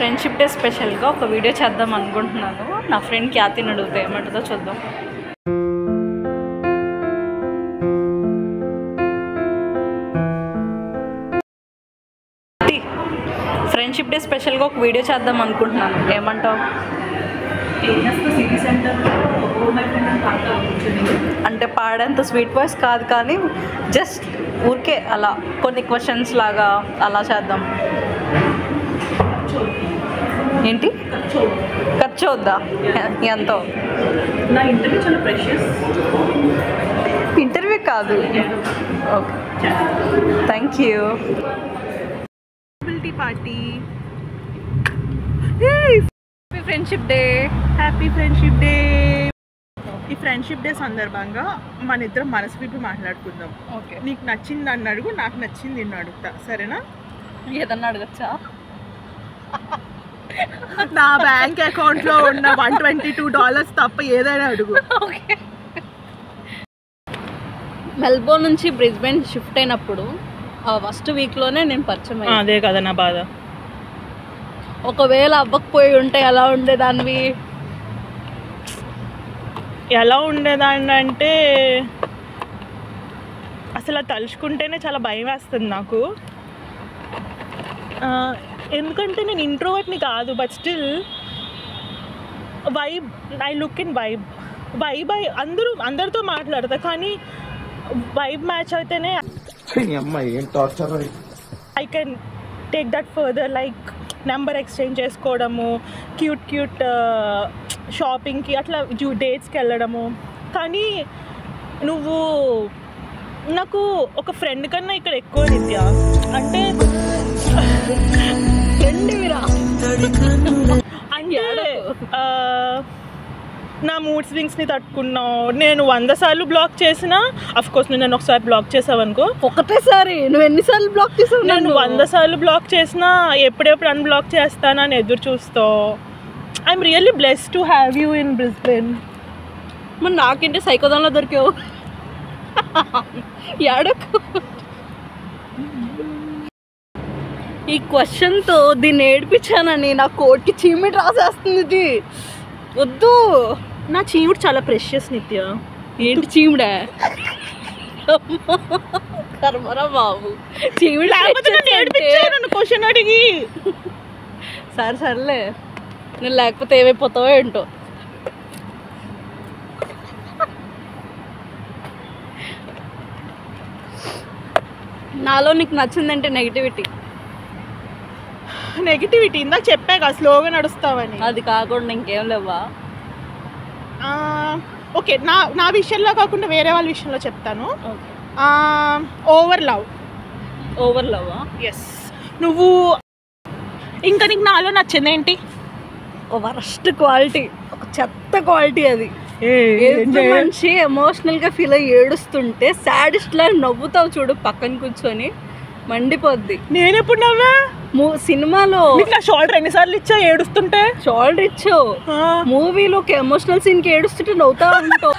Friendship day స్పెషల్గా ఒక video చేద్దాం అనుకుంటున్నాను. నా ఫ్రెండ్ ఖ్యాతిని అడుగుతా ఏమంటుందో చూద్దాం. ఫ్రెండ్షిప్ డే స్పెషల్గా ఒక వీడియో చేద్దాం అనుకుంటున్నాను, ఏమంటావు? అంటే పాడేంత స్వీట్ వాయిస్ కాదు, కానీ జస్ట్ ఊరికే అలా కొన్ని క్వశ్చన్స్ లాగా అలా చేద్దాం. ఏంటి ఖర్చు అవుద్దా? ఎంతో? నా ఇంటర్వ్యూ చాలా ప్రెషియస్. ఇంటర్వ్యూ కాదు. Okay, thank you. Party. Happy friendship day. Happy friendship day. ఈ ఫ్రెండ్షిప్ డే సందర్భంగా మన ఇద్దరం మనసు విప్పి మాట్లాడుకుందాం. ఓకే, నీకు నచ్చింది నన్ను అడుగు, నాకు నచ్చింది నిన్ను అడుగుతా, సరేనా? ఏదన్నా అడగచ్చా? నా బ్యాంక్ అకౌంట్లో ఉన్న $122 తప్ప ఏదైనా అడుగు. ఓకే. మెల్బోర్న్ నుంచి బ్రిస్బెన్ షిఫ్ట్ అయినప్పుడు ఫస్ట్ వీక్లోనే నేను పరిచయం అయ్యాను. అదే కదా నా బాధ. ఒకవేళ అవ్వకపోయి ఉంటే ఎలా ఉండేదానివి? ఎలా ఉండేదాన్ని అంటే అసలు తలుచుకుంటేనే చాలా భయం వేస్తుంది నాకు. ఎందుకంటే నేను ఇంట్రోవర్ట్ని కాదు, but still vibe, I look in vibe. అందరితో మాట్లాడతా, కానీ వైబ్ మ్యాచ్ అయితేనే I can take that further. Like number exchange చేసుకోవడము, క్యూట్ షాపింగ్కి అట్లా డేట్స్కి వెళ్ళడము. కానీ నువ్వు నాకు ఒక ఫ్రెండ్ కన్నా ఇక్కడ ఎక్కువ నిత్య. అంటే నా మూడ్ స్వింగ్స్ని తట్టుకున్నావు. నేను 100 సార్లు బ్లాక్ చేసినా, అఫ్కోర్స్ నువ్వు నన్ను ఒకసారి బ్లాక్ చేసావు అనుకో. ఒకటేసారి? నువ్వు ఎన్నిసార్లు బ్లాక్ చేసావు? నేను 100 సార్లు బ్లాక్ చేసినా ఎప్పుడెప్పుడు అన్బ్లాక్ చేస్తానా అని ఎదురు చూస్తావు. I'm really blessed to have you in Brisbane. మరి నాకేంటి సైకోదాన్లో దొరికావు? ఏడకు. ఈ క్వశ్చన్తో దీన్ని ఏడిపించానని నా కోట్కి చీమిటి రాసేస్తుంది. ఇది వద్దు. నా చీముడు చాలా ప్రెషియస్ నిత్య. ఏంటి చీముడా? కర్మరా బాబు, చీమిడి క్వశ్చన్ అడిగి. సర్లే, నేను లేకపోతే ఏమైపోతావో ఏంటో. నాలో నీకు నచ్చిందంటే నెగిటివిటీ. ఇందాక చెప్పాక స్లోగా నడుస్తావని. అది కాకుండా ఇంకేం లేవా? ఓకే, నా విషయంలో కాకుండా వేరే వాళ్ళ విషయంలో చెప్తాను. Over love. ఎస్. నువ్వు ఇంకా నీకు నాలో నచ్చింది ఏంటి? వరస్ట్ క్వాలిటీ, ఒక చెత్త క్వాలిటీ అది. మనిషి ఎమోషనల్గా ఫీల్ అయ్యి ఏడుస్తుంటే సాడిస్ట్ లా నవ్వుతావు చూడు, పక్కన కూర్చొని మండిపోద్ది. నేను ఎప్పుడు నవ్వా? సినిమాలో షోల్డర్ ఎన్నిసార్లు ఇచ్చా ఏడుస్తుంటే? షోల్డర్ ఇచ్చావు. మూవీలో ఒక ఎమోషనల్ సీన్ కి ఏడుస్తుంటే నవ్వుతా ఉంటావు.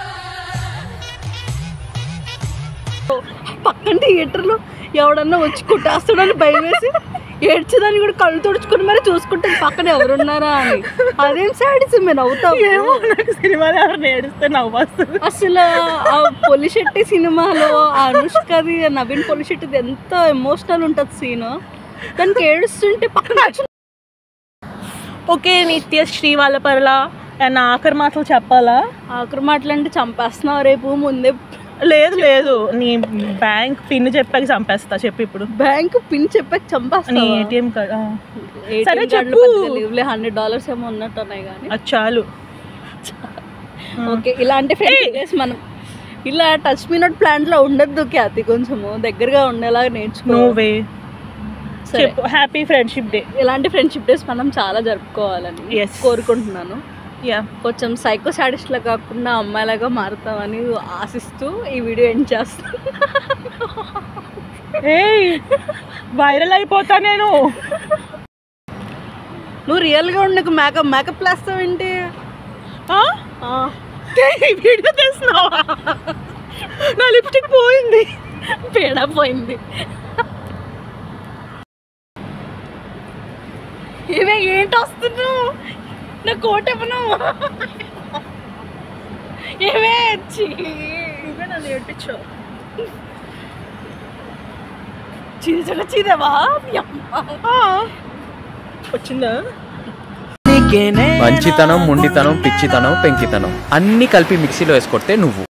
పక్కన థియేటర్లో ఎవడన్నా వచ్చి కుట్టేస్తాడని భయం వేసి ఏడ్చేదాన్ని కూడా కళ్ళు తుడుచుకుని మరి చూసుకుంటాను పక్కన ఎవరున్నారా అని. అదేం సాడిజం, మేము నవ్వుతావు. ఏమో, నాకు సినిమాలో ఎవరైనా ఏడిస్తే నవ్వు వస్తుంది. అసలు ఆ పొలిశెట్టి సినిమాలో అనుష్కది, నవీన్ పొలిశెట్టిది ఎంత ఎమోషనల్ ఉంటుంది సీన్. దానికి ఏడుస్తుంటే పక్కన. ఓకే, నిత్యశ్రీ వాళ్ళ పర్లా నా ఆఖరి మాటలు చెప్పాలా? ఆఖరి మాటలు అంటే చంపేస్తున్నావు రేపు ముందే. లేదు, నీ బ్యాంక్ పిన్ చెప్పాక చంపేస్తా. చెప్పు ఇప్పుడు. బ్యాంక్ పిన్ చెప్పాక చంపేస్తా? నీ ఏటీఎం కార్డ్. సరే చెప్పు. $100 ఏమో ఉన్నట్టు ఉన్నాయి కానీ అది చాలు. ఓకే, ఇలాంటి ఫ్రెండ్స్ మనం ఇలా టచ్ మీ నాట్ ప్లాంట్లో ఉండద్దు ఖ్యాతి. కొంచెము దగ్గరగా ఉండేలాగా నేర్చుకో. చెప్పు. Happy friendship day. ఇలాంటి ఫ్రెండ్షిప్ డేస్ మనం చాలా జరుపుకోవాలని కోరుకుంటున్నాను. కొంచెం సైకో సాడిస్ట్లా కాకుండా అమ్మాయిలాగా మారుతామని ఆశిస్తూ ఈ వీడియో ఎండ్ చేస్తాను. వైరల్ అయిపోతా నేను. నువ్వు రియల్గా ఉండకు మేకప్ వేస్తావు ఏంటి? వీడియో తీస్తున్నావా? నా లిప్స్టిక్ పోయింది, పేడ పోయింది. ఇవే ఏంటి వస్తున్నావు నా కోట ఏమే ఇవే నన్ను ఏడ్పించావు చీదేవా వచ్చిందా మంచితనం, ముండితనం, పిచ్చితనం, పెంకితనం అన్ని కలిపి మిక్సీలో వేసుకొడితే నువ్వు.